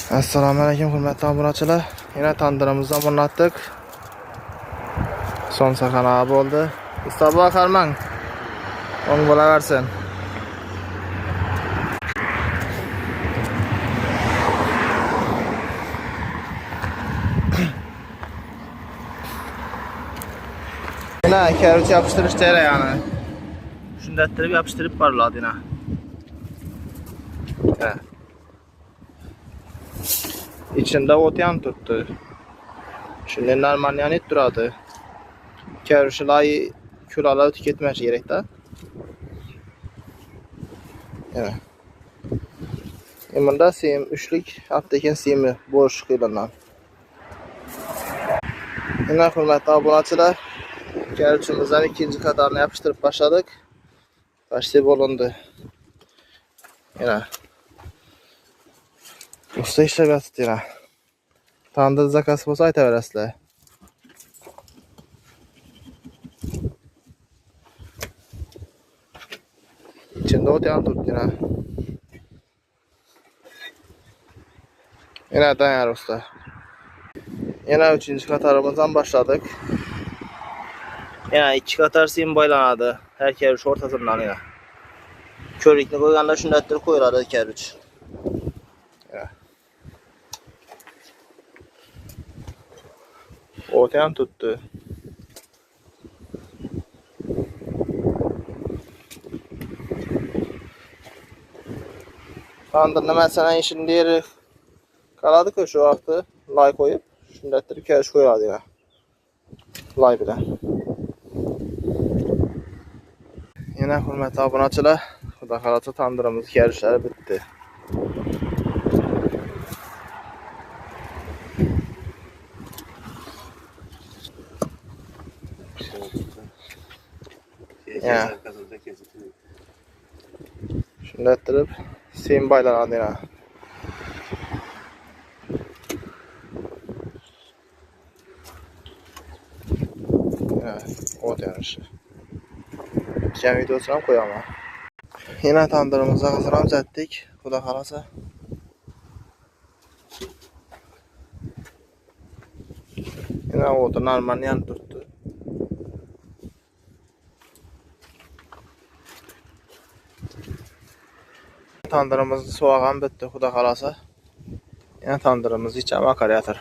Assalomu alaykum hurmatli obunachilar. Yana tandirimizni o'rnatdik. Son sakana bo'ldi. Ustoba qarmang. O'ng bo'laversin. Yana karıç yapıştırış jarayoni. Shunday qilib yapıştırib boriladi yana. İçinde o't ham turibdi. Shunday normal yanib turadi. Karışlar kulalar o'tib ketmashi kerak-da. Yana. Bunda sim 3'lük aptekin simi bo'sh qilingan. Yana hurmatli obunachilar, karıçımızdan ikinci qatorni yapıştırib başladık. Başlayıp olundu. Yana. Usta ishlab yotibdi yana. Tandir zakaz bo'lsa aytaverasizlar. İçinde o't ham turibdi yana. Yana dayan usta. Yana 3. qatorımızdan başladık. Yana 2 qator sim boylanadi. Her karıç o'rtasidan yana. Körükni qo'yganda shunday qilib qo'yiladi karıç. O't ham tuttu. Tandirni masalan ishini yeri qoladi-ku shu vaqtda lay qo'yib, shunday qilib karıç qo'yiladi yana. Lay bilan. Yana hurmatli obunachilar, xudo xolasa tandirimiz karıçlari bitdi. Shunday qilib sim boylanadi yana. O't yonishi. Jam videosini ham qo'yaman. Yana tandirimizni hozir ham uzatdik, xudo xolasa. Yana o'ti normal yanib turibdi. Tandirimizni sovuq ham bitdi, xudo xolasa. Yana tandirimiz ichi ham aqaryotir.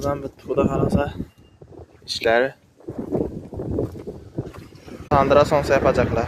Ham bitdi, xudo xolasa. İşleri. Tandıra son yapacaklar.